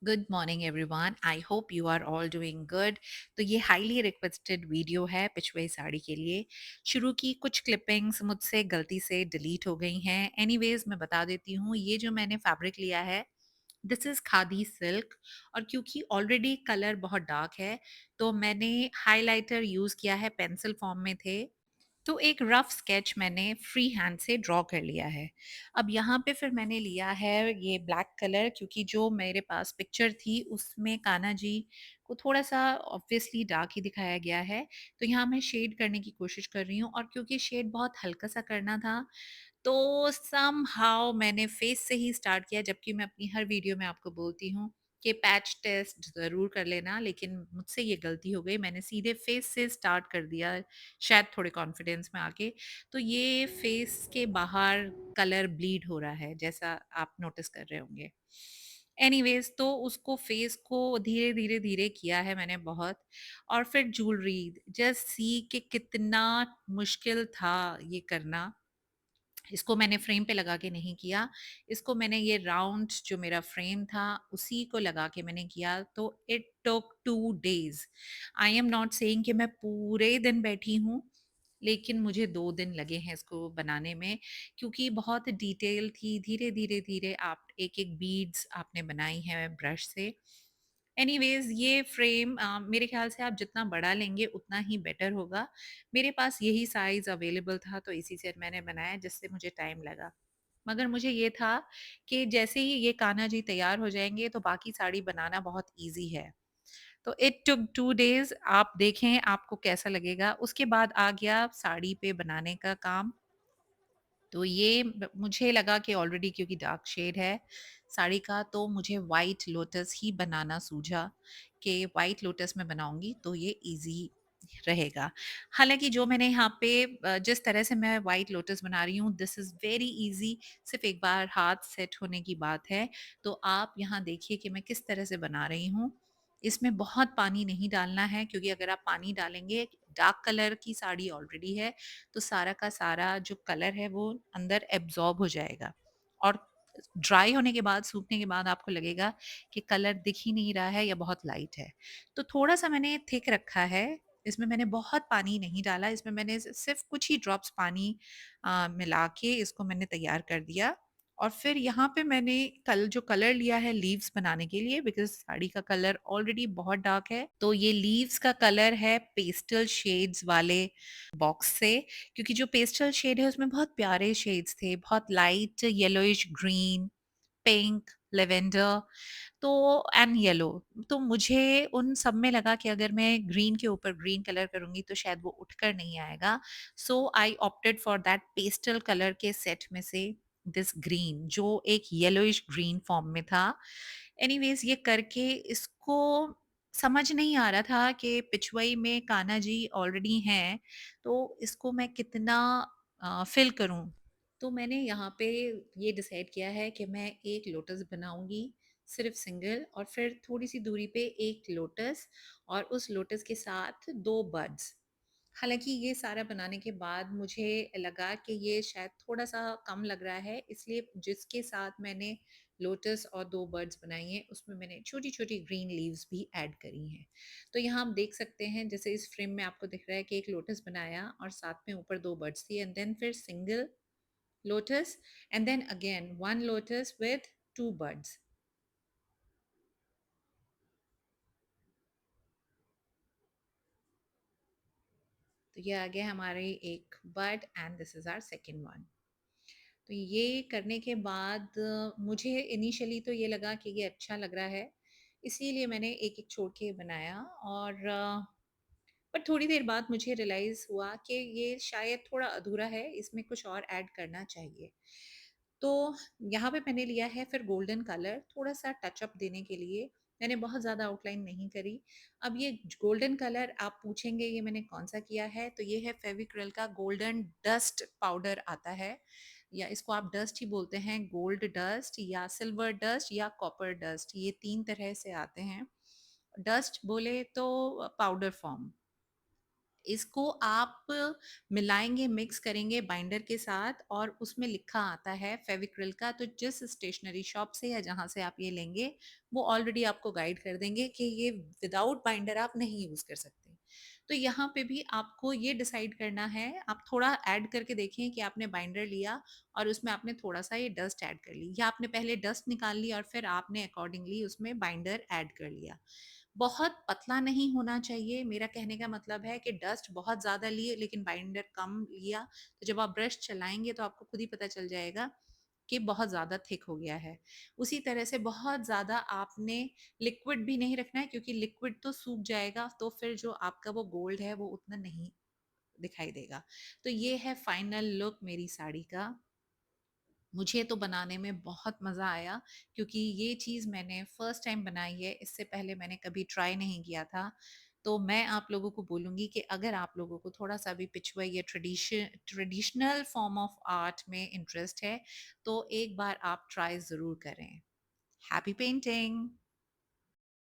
Good morning everyone. I hope you are all doing good. तो ये highly requested video है पिछवे साड़ी के लिए। शुरू की कुछ क्लिपिंग्स मुझसे गलती से डिलीट हो गई हैं। एनीवेज मैं बता देती हूँ, ये जो मैंने फैब्रिक लिया है दिस इज खादी सिल्क। और क्योंकि ऑलरेडी कलर बहुत डार्क है तो मैंने हाइलाइटर यूज किया है, पेंसिल फॉर्म में थे। तो एक रफ स्केच मैंने फ्री हैंड से ड्रॉ कर लिया है। अब यहाँ पे फिर मैंने लिया है ये ब्लैक कलर, क्योंकि जो मेरे पास पिक्चर थी उसमें कान्हा जी को थोड़ा सा ऑब्वियसली डार्क ही दिखाया गया है। तो यहाँ मैं शेड करने की कोशिश कर रही हूँ, और क्योंकि शेड बहुत हल्का सा करना था तो सम हाउ मैंने फेस से ही स्टार्ट किया, जबकि मैं अपनी हर वीडियो में आपको बोलती हूँ कि पैच टेस्ट ज़रूर कर लेना, लेकिन मुझसे ये गलती हो गई, मैंने सीधे फेस से स्टार्ट कर दिया, शायद थोड़े कॉन्फिडेंस में आके। तो ये फेस के बाहर कलर ब्लीड हो रहा है, जैसा आप नोटिस कर रहे होंगे। एनीवेज तो उसको फेस को धीरे धीरे धीरे किया है मैंने बहुत। और फिर ज्वेलरी, जस्ट सी कि कितना मुश्किल था ये करना। इसको मैंने फ्रेम पे लगा के नहीं किया, इसको मैंने ये राउंड जो मेरा फ्रेम था उसी को लगा के मैंने किया। तो it took 2 days. I am not saying कि मैं पूरे दिन बैठी हूँ, लेकिन मुझे 2 दिन लगे हैं इसको बनाने में, क्योंकि बहुत डिटेल थी। धीरे धीरे धीरे आप एक एक बीड्स आपने बनाई है ब्रश से। एनीवेज ये फ्रेम मेरे ख्याल से आप जितना बड़ा लेंगे उतना ही बेटर होगा। मेरे पास यही साइज अवेलेबल था तो इसी से मैंने बनाया, जिससे मुझे टाइम लगा। मगर मुझे ये था कि जैसे ही ये कान्हा जी तैयार हो जाएंगे तो बाकी साड़ी बनाना बहुत इजी है। तो इट टुक 2 डेज। आप देखें आपको कैसा लगेगा। उसके बाद आ गया साड़ी पे बनाने का काम। तो ये मुझे लगा कि ऑलरेडी क्योंकि डार्क शेड है साड़ी का, तो मुझे वाइट लोटस ही बनाना सूझा कि वाइट लोटस में बनाऊंगी तो ये इजी रहेगा। हालांकि जो मैंने यहाँ पे जिस तरह से मैं वाइट लोटस बना रही हूँ दिस इज़ वेरी इजी। सिर्फ एक बार हाथ सेट होने की बात है। तो आप यहाँ देखिए कि मैं किस तरह से बना रही हूँ। इसमें बहुत पानी नहीं डालना है, क्योंकि अगर आप पानी डालेंगे, डार्क कलर की साड़ी ऑलरेडी है, तो सारा का सारा जो कलर है वो अंदर एब्जॉर्ब हो जाएगा। और ड्राई होने के बाद, सूखने के बाद आपको लगेगा कि कलर दिख ही नहीं रहा है या बहुत लाइट है। तो थोड़ा सा मैंने थिक रखा है। इसमें मैंने बहुत पानी नहीं डाला, इसमें मैंने सिर्फ कुछ ही ड्रॉप्स पानी मिला के इसको मैंने तैयार कर दिया। और फिर यहाँ पे मैंने कल जो कलर लिया है लीव्स बनाने के लिए, बिकॉज साड़ी का कलर ऑलरेडी बहुत डार्क है, तो ये लीव्स का कलर है पेस्टल शेड्स वाले बॉक्स से। क्योंकि जो पेस्टल शेड है उसमें बहुत प्यारे शेड्स थे, बहुत light yellowish green, pink, lavender, तो एंड येलो। तो मुझे उन सब में लगा कि अगर मैं ग्रीन के ऊपर ग्रीन कलर करूंगी तो शायद वो उठकर नहीं आएगा। So I opted for that pastel colour के सेट में से दिस ग्रीन, जो एक येलोइश ग्रीन फॉर्म में था। एनीवेज ये करके इसको समझ नहीं आ रहा था कि पिछवाई में कान्हा जी ऑलरेडी हैं, तो इसको मैं कितना फिल करूं। तो मैंने यहाँ पे ये डिसाइड किया है कि मैं एक लोटस बनाऊंगी, सिर्फ सिंगल, और फिर थोड़ी सी दूरी पे एक लोटस, और उस लोटस के साथ 2 बर्ड्स। हालांकि ये सारा बनाने के बाद मुझे लगा कि ये शायद थोड़ा सा कम लग रहा है, इसलिए जिसके साथ मैंने लोटस और 2 बर्ड्स बनाई हैं उसमें मैंने छोटी छोटी ग्रीन लीव्स भी ऐड करी हैं। तो यहाँ आप देख सकते हैं, जैसे इस फ्रेम में आपको दिख रहा है कि एक लोटस बनाया और साथ में ऊपर 2 बर्ड्स थी, एंड देन फिर single lotus, and then again one lotus with 2 buds. तो ये आ गया हमारे एक bud, and this is our second one. तो ये करने के बाद मुझे इनिशियली तो ये लगा कि ये अच्छा लग रहा है, इसीलिए मैंने एक एक छोड़ के बनाया। और पर थोड़ी देर बाद मुझे रियलाइज हुआ कि ये शायद थोड़ा अधूरा है, इसमें कुछ और ऐड करना चाहिए। तो यहाँ पे मैंने लिया है फिर गोल्डन कलर, थोड़ा सा टचअप देने के लिए। मैंने बहुत ज़्यादा आउटलाइन नहीं करी। अब ये गोल्डन कलर आप पूछेंगे ये मैंने कौन सा किया है, तो ये है फेविक्रल का गोल्डन डस्ट पाउडर आता है, या इसको आप डस्ट ही बोलते हैं, गोल्ड डस्ट या सिल्वर डस्ट या कॉपर डस्ट, ये 3 तरह से आते हैं। डस्ट बोले तो पाउडर फॉर्म, इसको आप मिलाएँगे, मिक्स करेंगे बाइंडर के साथ और उसमें लिखा आता है फेविक्रिल का, तो जिस स्टेशनरी शॉप से या जहाँ से आप ये लेंगे, वो ऑलरेडी आपको गाइड कर देंगे कि ये विदाउट बाइंडर आप नहीं यूज़ कर सकते। तो यहाँ पे भी आपको ये डिसाइड करना है, आप थोड़ा ऐड करके देखें कि आपने बाइंडर लिया और उसमें आपने थोड़ा-सा ये डस्ट ऐड कर ली या आपने पहले डस्ट निकाल ली और फिर आपने अकॉर्डिंगली उसमें बाइंडर ऐड कर लिया। बहुत पतला नहीं होना चाहिए, मेरा कहने का मतलब है कि डस्ट बहुत ज़्यादा लिए लेकिन बाइंडर कम लिया, तो जब आप ब्रश चलाएँगे तो आपको खुद ही पता चल जाएगा कि बहुत ज़्यादा थिक हो गया है। उसी तरह से बहुत ज़्यादा आपने लिक्विड भी नहीं रखना है क्योंकि लिक्विड तो सूख जाएगा, तो फिर जो आपका वो गोल्ड है वो उतना नहीं दिखाई देगा। तो ये है फाइनल लुक मेरी साड़ी का। मुझे तो बनाने में बहुत मज़ा आया क्योंकि ये चीज़ मैंने फर्स्ट टाइम बनाई है, इससे पहले मैंने कभी ट्राई नहीं किया था। तो मैं आप लोगों को बोलूँगी कि अगर आप लोगों को थोड़ा-सा भी पिछुआ या ट्रेडिशनल फॉर्म ऑफ आर्ट में इंटरेस्ट है, तो एक बार आप ट्राई ज़रूर करें। Happy painting!